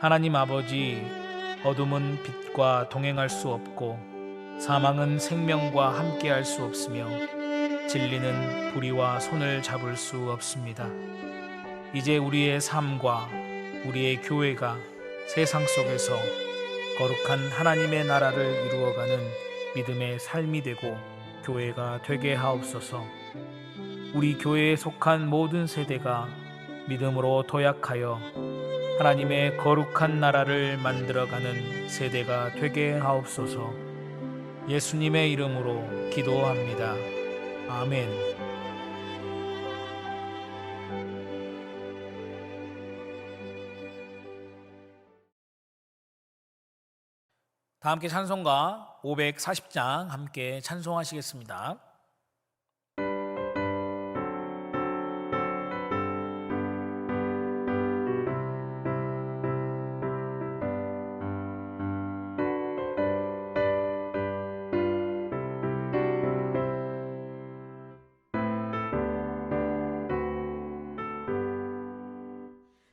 하나님 아버지, 어둠은 빛과 동행할 수 없고 사망은 생명과 함께할 수 없으며 진리는 불의와 손을 잡을 수 없습니다. 이제 우리의 삶과 우리의 교회가 세상 속에서 거룩한 하나님의 나라를 이루어가는 믿음의 삶이 되고 교회가 되게 하옵소서. 우리 교회에 속한 모든 세대가 믿음으로 도약하여 하나님의 거룩한 나라를 만들어가는 세대가 되게 하옵소서. 예수님의 이름으로 기도합니다. 아멘. 다 함께 찬송가 540장 함께 찬송하시겠습니다.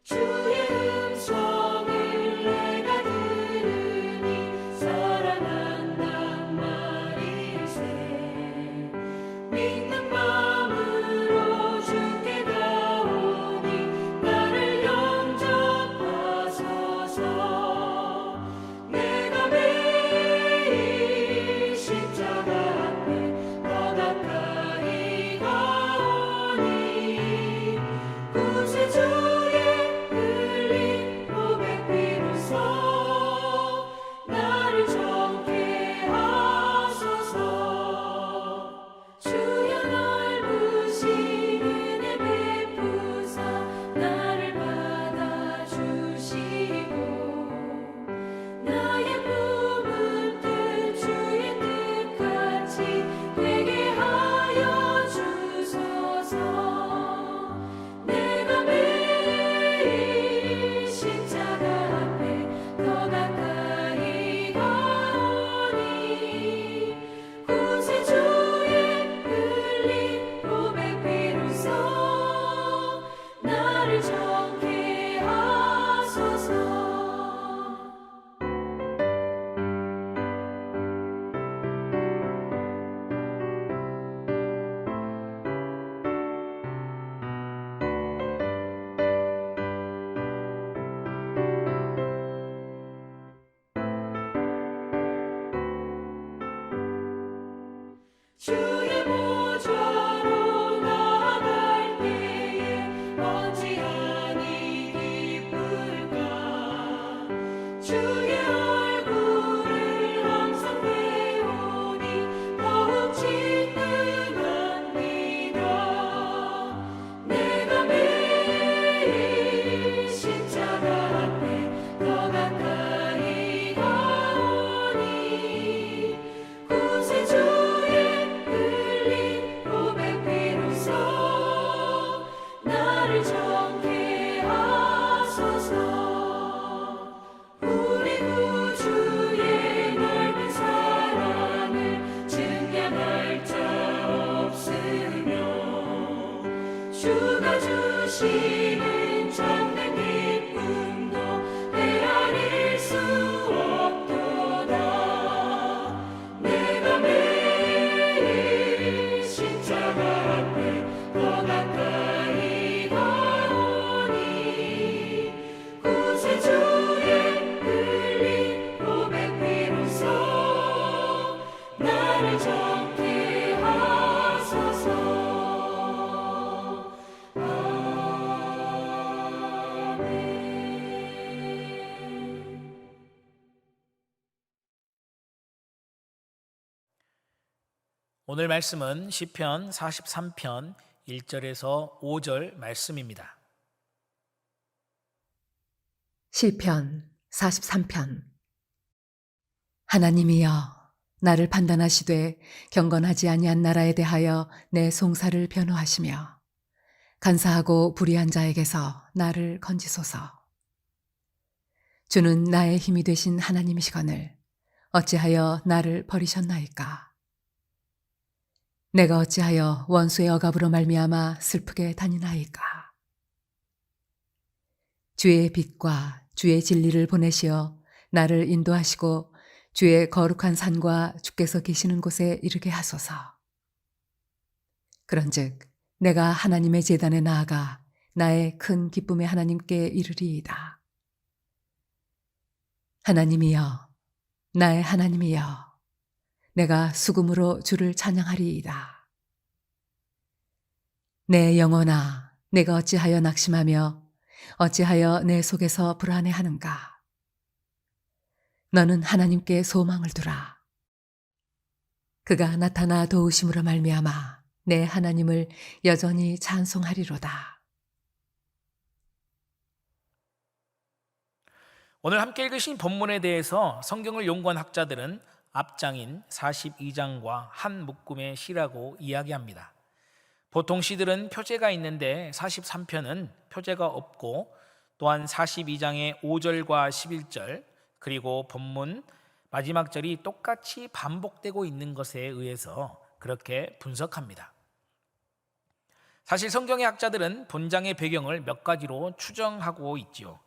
주의 음성을 내가 들으니 사랑한단 말일세. 믿는 마음으로 주께 가오니 나를 영접하소서. 내가 매일 십자가 앞에 더 가까이 가오니 구세주의 나를 정케 하소서. 주여 넓으신 은혜 베푸사 나를 받아주시고 나의 품은 뜻 주의 뜻같이 되게 하여 주소서. 내가 매일 십자가 앞에 더 가까이 가오니 구세주의 흘린 고백 비로소 나를 정케 하소서. 주의 보좌로 나아갈 때에 어찌하니 기쁠까. 주의 얼굴을 항상 배우니 더욱 친근합니다. 내가 매일 십자가 앞에 더 가까이 가오니 구세주의 흘린 고백 비로소 나를 정케 하소서. 우리 구주의 넓은 사랑을 증량할 자 없으며 주가 주시는 참된 기쁨도 헤아릴 수 없도다. 내가 매일 십자가 앞에 더 가까이 가오니 구세주의 흘린 고백 비로소 나를 정케 하소서. 아멘. 오늘 말씀은 시편 43편 1절에서 5절 말씀입니다. 시편 43편. 하나님이여, 나를 판단하시되 경건하지 아니한 나라에 대하여 내 송사를 변호하시며 간사하고 불의한 자에게서 나를 건지소서. 주는 나의 힘이 되신 하나님이시거늘 어찌하여 나를 버리셨나이까. 내가 어찌하여 원수의 억압으로 말미암아 슬프게 다니나이까. 주의 빛과 주의 진리를 보내시어 나를 인도하시고 주의 거룩한 산과 주께서 계시는 곳에 이르게 하소서. 그런즉 내가 하나님의 제단에 나아가 나의 큰 기쁨의 하나님께 이르리이다. 하나님이여, 나의 하나님이여, 내가 수금으로 주를 찬양하리이다. 내 영혼아, 내가 어찌하여 낙심하며 어찌하여 내 속에서 불안해하는가? 너는 하나님께 소망을 두라. 그가 나타나 도우심으로 말미암아 내 하나님을 여전히 찬송하리로다. 오늘 함께 읽으신 본문에 대해서 성경을 연구한 학자들은 앞장인 42장과 한 묶음의 시라고 이야기합니다. 보통 시들은 표제가 있는데 43편은 표제가 없고, 또한 42장의 5절과 11절 그리고 본문 마지막 절이 똑같이 반복되고 있는 것에 의해서 그렇게 분석합니다. 사실 성경의 학자들은 본장의 배경을 몇 가지로 추정하고 있지요.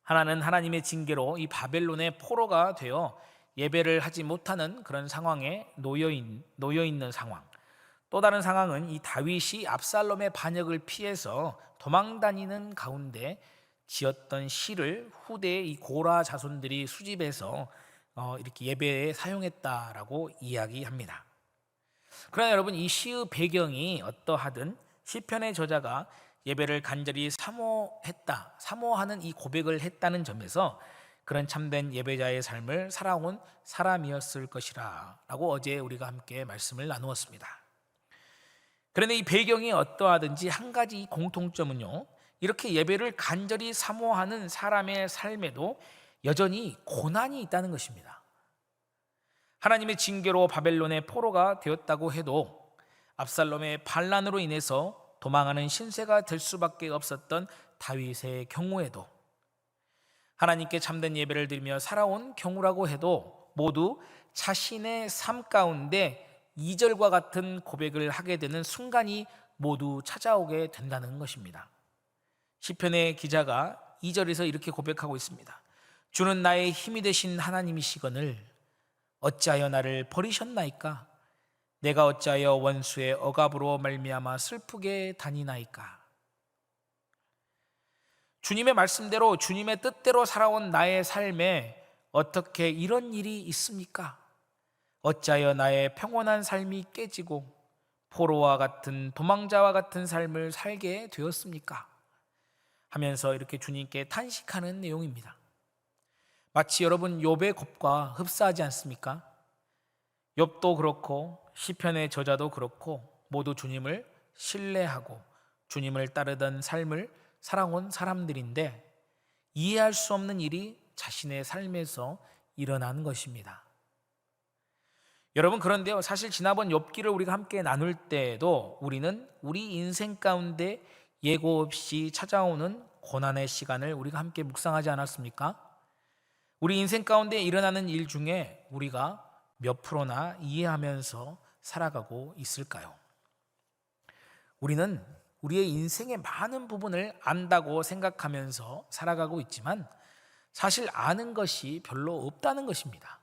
하나는 하나님의 징계로 이 바벨론의 포로가 되어 예배를 하지 못하는 그런 상황에 놓여 있는 상황. 또 다른 상황은 이 다윗이 압살롬의 반역을 피해서 도망다니는 가운데 지었던 시를 후대의 이 고라 자손들이 수집해서 이렇게 예배에 사용했다라고 이야기합니다. 그러나 여러분, 이 시의 배경이 어떠하든 시편의 저자가 예배를 간절히 사모하는 이 고백을 했다는 점에서 그런 참된 예배자의 삶을 살아온 사람이었을 것이라 라고 어제 우리가 함께 말씀을 나누었습니다. 그런데 이 배경이 어떠하든지 한 가지 공통점은요, 이렇게 예배를 간절히 사모하는 사람의 삶에도 여전히 고난이 있다는 것입니다. 하나님의 징계로 바벨론의 포로가 되었다고 해도 압살롬의 반란으로 인해서 도망하는 신세가 될 수밖에 없었던 다윗의 경우에도, 하나님께 참된 예배를 드리며 살아온 경우라고 해도 모두 자신의 삶 가운데 2절과 같은 고백을 하게 되는 순간이 모두 찾아오게 된다는 것입니다. 시편의 기자가 2절에서 이렇게 고백하고 있습니다. 주는 나의 힘이 되신 하나님이시거늘 어찌하여 나를 버리셨나이까? 내가 어찌하여 원수의 억압으로 말미암아 슬프게 다니나이까? 주님의 말씀대로 주님의 뜻대로 살아온 나의 삶에 어떻게 이런 일이 있습니까? 어찌하여 나의 평온한 삶이 깨지고 포로와 같은 도망자와 같은 삶을 살게 되었습니까? 하면서 이렇게 주님께 탄식하는 내용입니다. 마치 여러분 욥의 곱과 흡사하지 않습니까? 욥도 그렇고 시편의 저자도 그렇고 모두 주님을 신뢰하고 주님을 따르던 삶을 살아온 사람들인데 이해할 수 없는 일이 자신의 삶에서 일어나는 것입니다. 여러분, 그런데요, 사실 지난번 욥기를 우리가 함께 나눌 때에도 우리는 우리 인생 가운데 예고 없이 찾아오는 고난의 시간을 우리가 함께 묵상하지 않았습니까? 우리 인생 가운데 일어나는 일 중에 우리가 몇 프로나 이해하면서 살아가고 있을까요? 우리는 우리의 인생의 많은 부분을 안다고 생각하면서 살아가고 있지만 사실 아는 것이 별로 없다는 것입니다.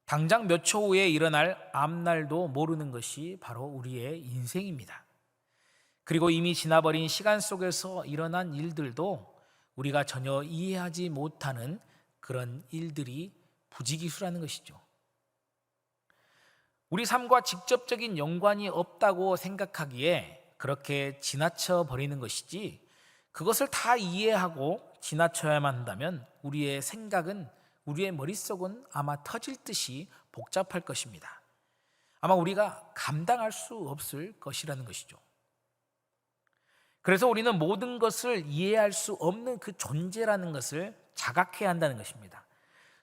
당장 몇 초 후에 일어날 앞날도 모르는 것이 바로 우리의 인생입니다. 그리고 이미 지나버린 시간 속에서 일어난 일들도 우리가 전혀 이해하지 못하는 그런 일들이 부지기수라는 것이죠. 우리 삶과 직접적인 연관이 없다고 생각하기에 그렇게 지나쳐 버리는 것이지, 그것을 다 이해하고 지나쳐야만 한다면 우리의 생각은, 우리의 머릿속은 아마 터질 듯이 복잡할 것입니다. 아마 우리가 감당할 수 없을 것이라는 것이죠. 그래서 우리는 모든 것을 이해할 수 없는 그 존재라는 것을 자각해야 한다는 것입니다.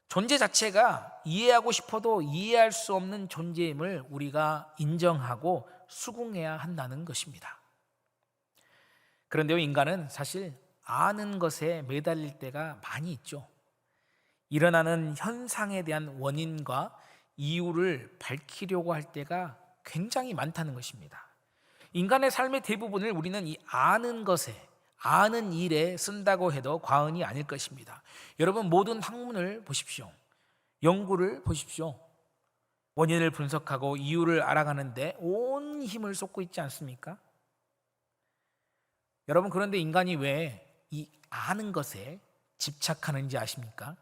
존재 자체가 이해하고 싶어도 이해할 수 없는 존재임을 우리가 인정하고 수긍해야 한다는 것입니다. 그런데요, 인간은 사실 아는 것에 매달릴 때가 많이 있죠. 일어나는 현상에 대한 원인과 이유를 밝히려고 할 때가 굉장히 많다는 것입니다. 인간의 삶의 대부분을 우리는 이 아는 것에, 아는 일에 쓴다고 해도 과언이 아닐 것입니다. 여러분, 모든 학문을 보십시오. 연구를 보십시오. 원인을 분석하고 이유를 알아가는데 온 힘을 쏟고 있지 않습니까? 여러분, 그런데 인간이 왜 이 아는 것에 집착하는지 아십니까?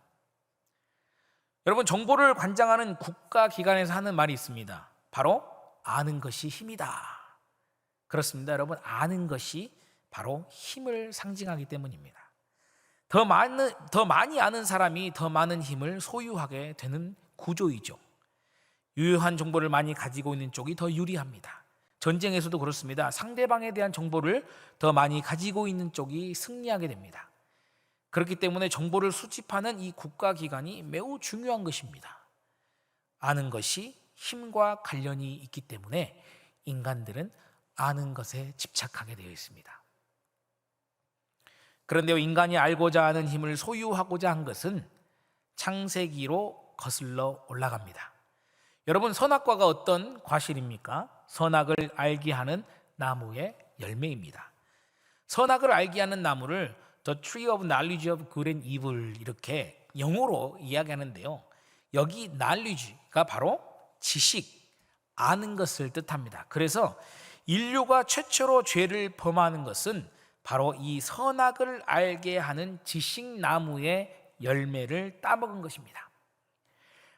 여러분, 정보를 관장하는 국가기관에서 하는 말이 있습니다. 바로 아는 것이 힘이다. 그렇습니다. 여러분, 아는 것이 바로 힘을 상징하기 때문입니다. 더 많이 아는 사람이 더 많은 힘을 소유하게 되는 구조이죠. 유효한 정보를 많이 가지고 있는 쪽이 더 유리합니다. 전쟁에서도 그렇습니다. 상대방에 대한 정보를 더 많이 가지고 있는 쪽이 승리하게 됩니다. 그렇기 때문에 정보를 수집하는 이 국가기관이 매우 중요한 것입니다. 아는 것이 힘과 관련이 있기 때문에 인간들은 아는 것에 집착하게 되어 있습니다. 그런데 인간이 알고자 하는 힘을 소유하고자 한 것은 창세기로 거슬러 올라갑니다. 여러분, 선악과가 어떤 과실입니까? 선악을 알게 하는 나무의 열매입니다. 선악을 알게 하는 나무를 The Tree of Knowledge of Good and Evil 이렇게 영어로 이야기하는데요. 여기 knowledge가 바로 지식, 아는 것을 뜻합니다. 그래서 인류가 최초로 죄를 범하는 것은 바로 이 선악을 알게 하는 지식나무의 열매를 따먹은 것입니다.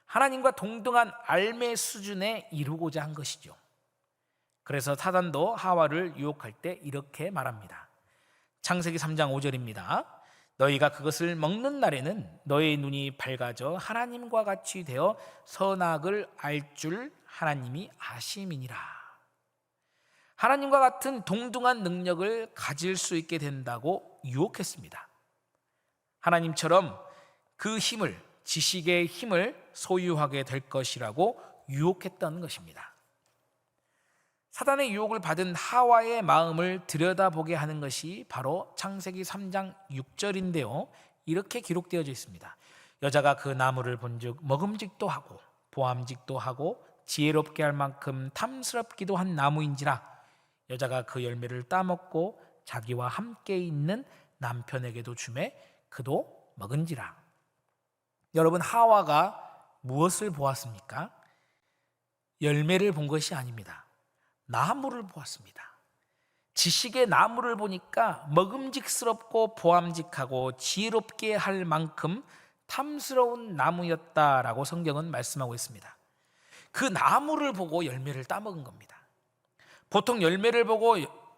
하나님과 동등한 알매 수준에 이루고자 한 것이죠. 그래서 사단도 하와를 유혹할 때 이렇게 말합니다. 창세기 3장 5절입니다. 너희가 그것을 먹는 날에는 너희 눈이 밝아져 하나님과 같이 되어 선악을 알 줄 하나님이 아심이니라. 하나님과 같은 동등한 능력을 가질 수 있게 된다고 유혹했습니다. 하나님처럼 그 힘을, 지식의 힘을 소유하게 될 것이라고 유혹했던 것입니다. 사단의 유혹을 받은 하와의 마음을 들여다보게 하는 것이 바로 창세기 3장 6절인데요. 이렇게 기록되어져 있습니다. 여자가 그 나무를 본즉 먹음직도 하고 보암직도 하고 지혜롭게 할 만큼 탐스럽기도 한 나무인지라. 여자가 그 열매를 따먹고 자기와 함께 있는 남편에게도 주매 그도 먹은지라. 여러분, 하와가 무엇을 보았습니까? 열매를 본 것이 아닙니다. 나무를 보았습니다. 지식의 나무를 보니까 먹음직스럽고 보암직하고 지혜롭게 할 만큼 탐스러운 나무였다라고 성경은 말씀하고 있습니다. 그 나무를 보고 열매를 따먹은 겁니다. 보통 열매를 보고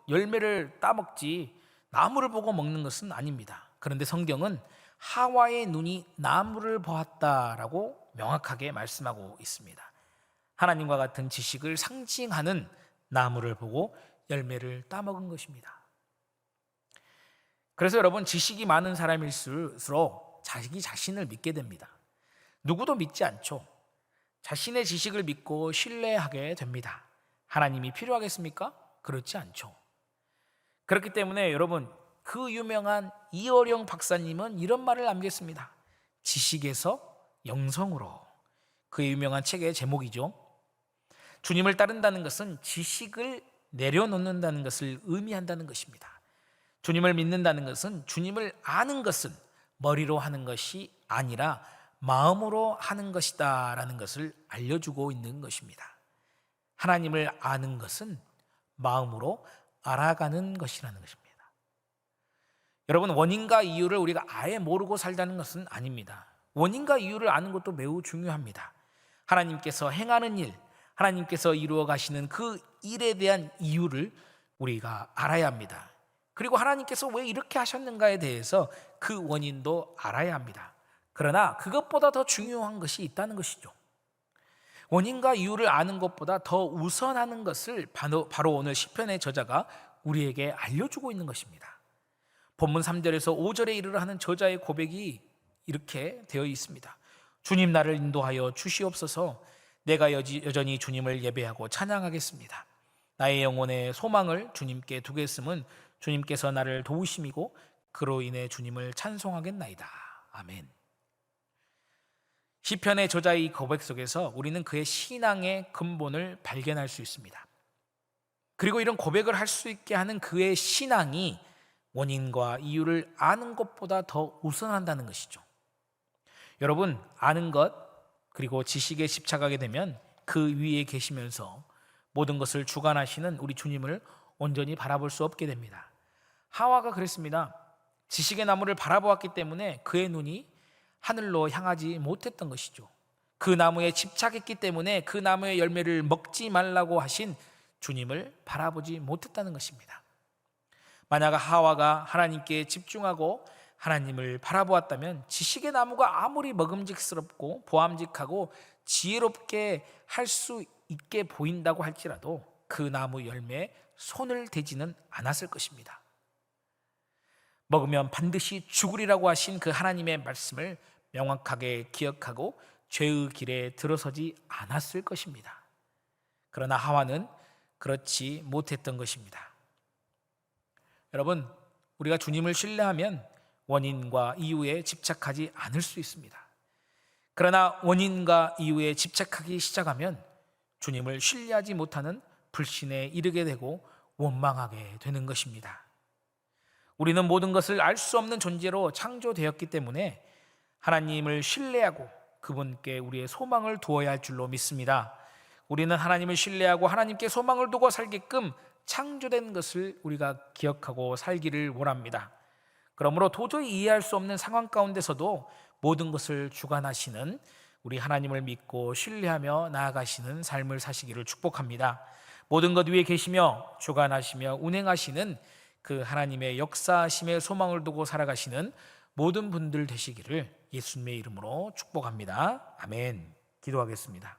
열매를 따먹지 나무를 보고 먹는 것은 아닙니다. 그런데 성경은 하와의 눈이 나무를 보았다라고 명확하게 말씀하고 있습니다. 하나님과 같은 지식을 상징하는 나무를 보고 열매를 따먹은 것입니다. 그래서 여러분, 지식이 많은 사람일수록 자기 자신을 믿게 됩니다. 누구도 믿지 않죠. 자신의 지식을 믿고 신뢰하게 됩니다. 하나님이 필요하겠습니까? 그렇지 않죠. 그렇기 때문에 여러분, 그 유명한 이어령 박사님은 이런 말을 남겼습니다. 지식에서 영성으로. 그의 유명한 책의 제목이죠. 주님을 따른다는 것은 지식을 내려놓는다는 것을 의미한다는 것입니다. 주님을 믿는다는 것은 주님을 아는 것은 머리로 하는 것이 아니라 마음으로 하는 것이다 라는 것을 알려주고 있는 것입니다. 하나님을 아는 것은 마음으로 알아가는 것이라는 것입니다. 여러분, 원인과 이유를 우리가 아예 모르고 살다는 것은 아닙니다. 원인과 이유를 아는 것도 매우 중요합니다. 하나님께서 행하는 일, 하나님께서 이루어 가시는 그 일에 대한 이유를 우리가 알아야 합니다. 그리고 하나님께서 왜 이렇게 하셨는가에 대해서 그 원인도 알아야 합니다. 그러나 그것보다 더 중요한 것이 있다는 것이죠. 원인과 이유를 아는 것보다 더 우선하는 것을 바로 오늘 시편의 저자가 우리에게 알려주고 있는 것입니다. 본문 3절에서 5절에 이르러 하는 저자의 고백이 이렇게 되어 있습니다. 주님, 나를 인도하여 주시옵소서. 내가 여전히 주님을 예배하고 찬양하겠습니다. 나의 영혼의 소망을 주님께 두겠음은 주님께서 나를 도우심이고 그로 인해 주님을 찬송하겠나이다. 아멘. 시편의 저자의 고백 속에서 우리는 그의 신앙의 근본을 발견할 수 있습니다. 그리고 이런 고백을 할 수 있게 하는 그의 신앙이 원인과 이유를 아는 것보다 더 우선한다는 것이죠. 여러분, 아는 것 그리고 지식에 집착하게 되면 그 위에 계시면서 모든 것을 주관하시는 우리 주님을 온전히 바라볼 수 없게 됩니다. 하와가 그랬습니다. 지식의 나무를 바라보았기 때문에 그의 눈이 하늘로 향하지 못했던 것이죠. 그 나무에 집착했기 때문에 그 나무의 열매를 먹지 말라고 하신 주님을 바라보지 못했다는 것입니다. 만약 하와가 하나님께 집중하고 하나님을 바라보았다면 지식의 나무가 아무리 먹음직스럽고 보암직하고 지혜롭게 할 수 있게 보인다고 할지라도 그 나무 열매에 손을 대지는 않았을 것입니다. 먹으면 반드시 죽으리라고 하신 그 하나님의 말씀을 명확하게 기억하고 죄의 길에 들어서지 않았을 것입니다. 그러나 하와는 그렇지 못했던 것입니다. 여러분, 우리가 주님을 신뢰하면 원인과 이유에 집착하지 않을 수 있습니다. 그러나 원인과 이유에 집착하기 시작하면 주님을 신뢰하지 못하는 불신에 이르게 되고 원망하게 되는 것입니다. 우리는 모든 것을 알 수 없는 존재로 창조되었기 때문에 하나님을 신뢰하고 그분께 우리의 소망을 두어야 할 줄로 믿습니다. 우리는 하나님을 신뢰하고 하나님께 소망을 두고 살게끔 창조된 것을 우리가 기억하고 살기를 원합니다. 그러므로 도저히 이해할 수 없는 상황 가운데서도 모든 것을 주관하시는 우리 하나님을 믿고 신뢰하며 나아가시는 삶을 사시기를 축복합니다. 모든 것 위에 계시며 주관하시며 운행하시는 그 하나님의 역사하심에 소망을 두고 살아가시는 모든 분들 되시기를 예수님의 이름으로 축복합니다. 아멘. 기도하겠습니다.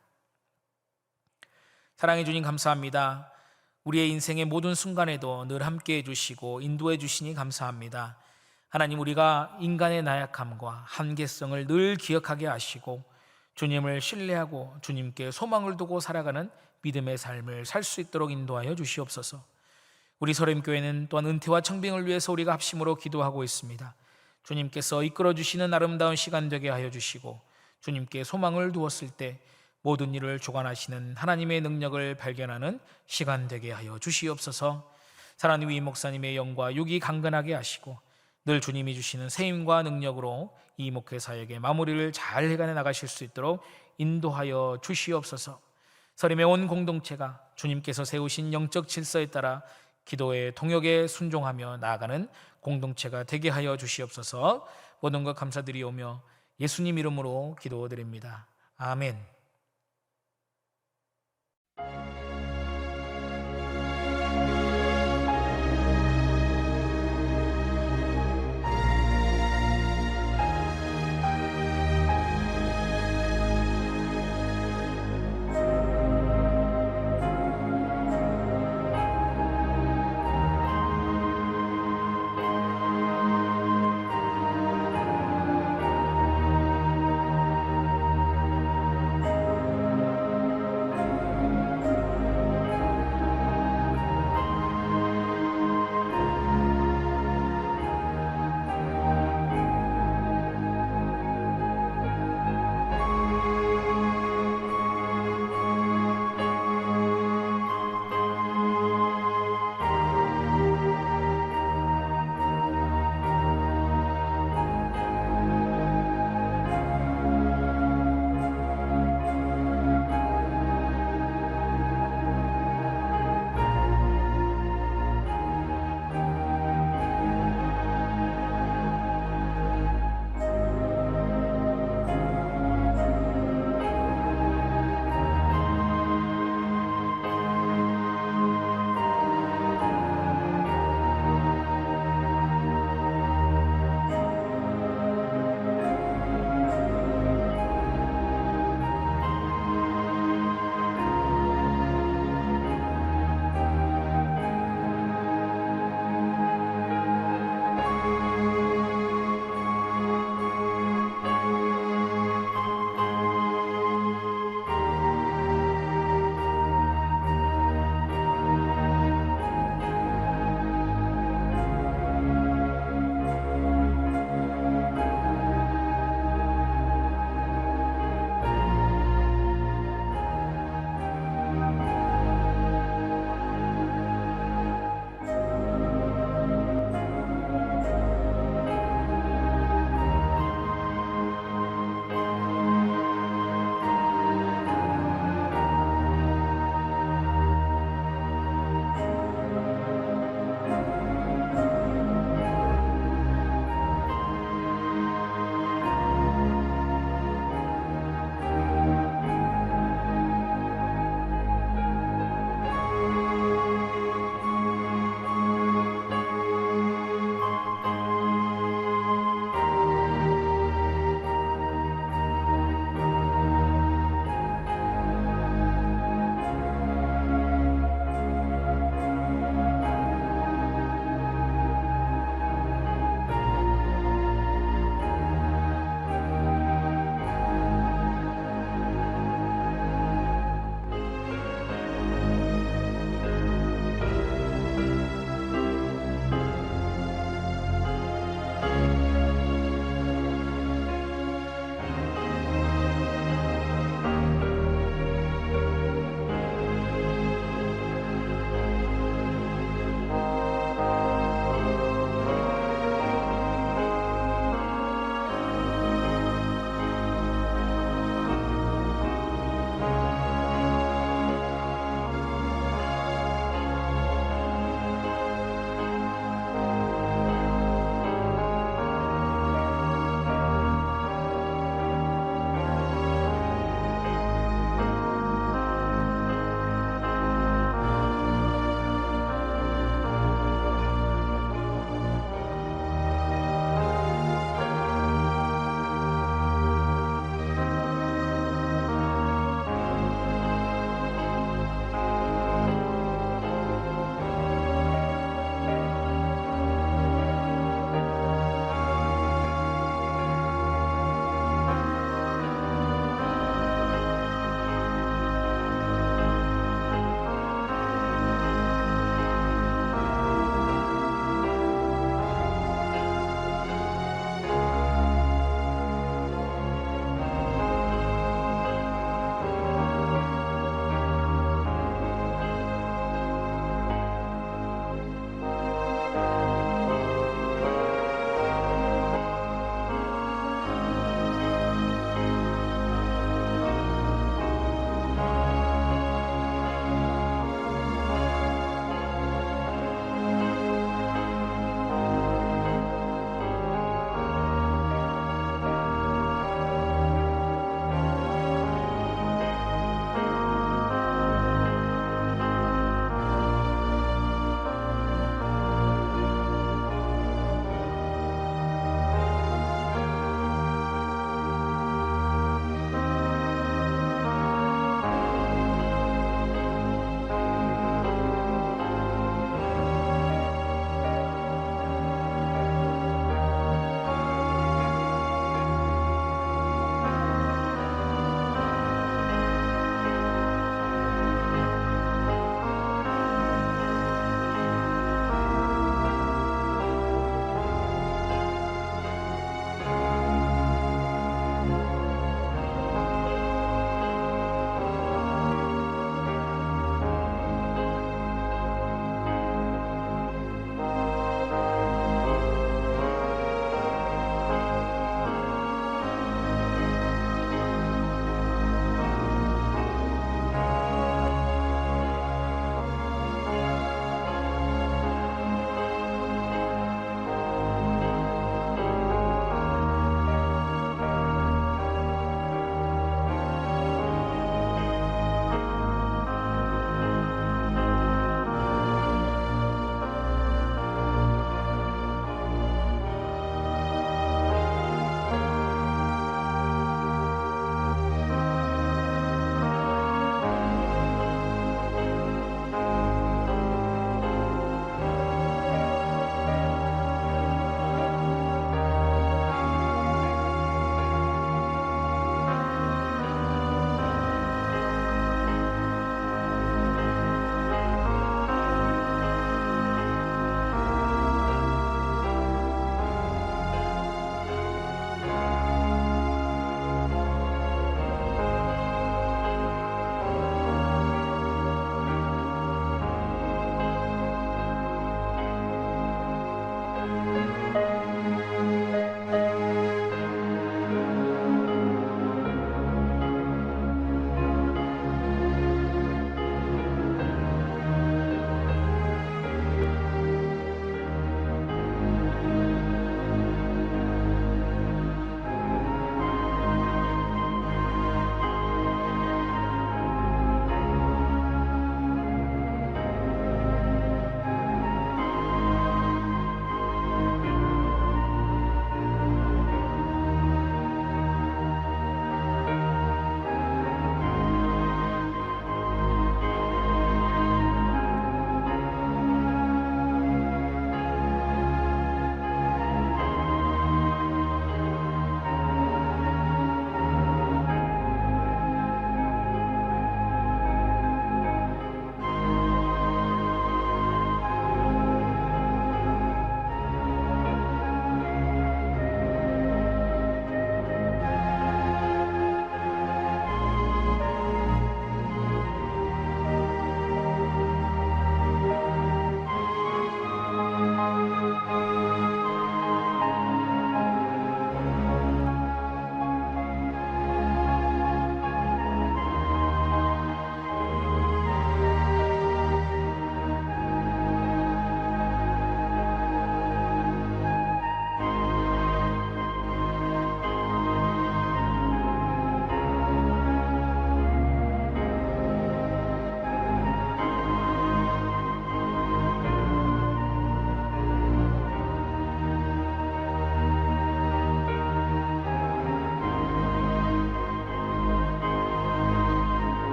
사랑해 주님 감사합니다. 우리의 인생의 모든 순간에도 늘 함께해 주시고 인도해 주시니 감사합니다. 하나님, 우리가 인간의 나약함과 한계성을 늘 기억하게 하시고 주님을 신뢰하고 주님께 소망을 두고 살아가는 믿음의 삶을 살 수 있도록 인도하여 주시옵소서. 우리 소렘교회는 또한 은퇴와 청빙을 위해서 우리가 합심으로 기도하고 있습니다. 주님께서 이끌어 주시는 아름다운 시간 되게 하여 주시고 주님께 소망을 두었을 때 모든 일을 주관하시는 하나님의 능력을 발견하는 시간 되게 하여 주시옵소서. 사랑하는 위 목사님의 영과 육이 강건하게 하시고 늘 주님이 주시는 세임과 능력으로 이 목회 사역의 마무리를 잘 해가해 나가실 수 있도록 인도하여 주시옵소서. 서림의 온 공동체가 주님께서 세우신 영적 질서에 따라 기도의 통역에 순종하며 나아가는 공동체가 되게 하여 주시옵소서. 모든 것 감사드리오며 예수님 이름으로 기도드립니다. 아멘.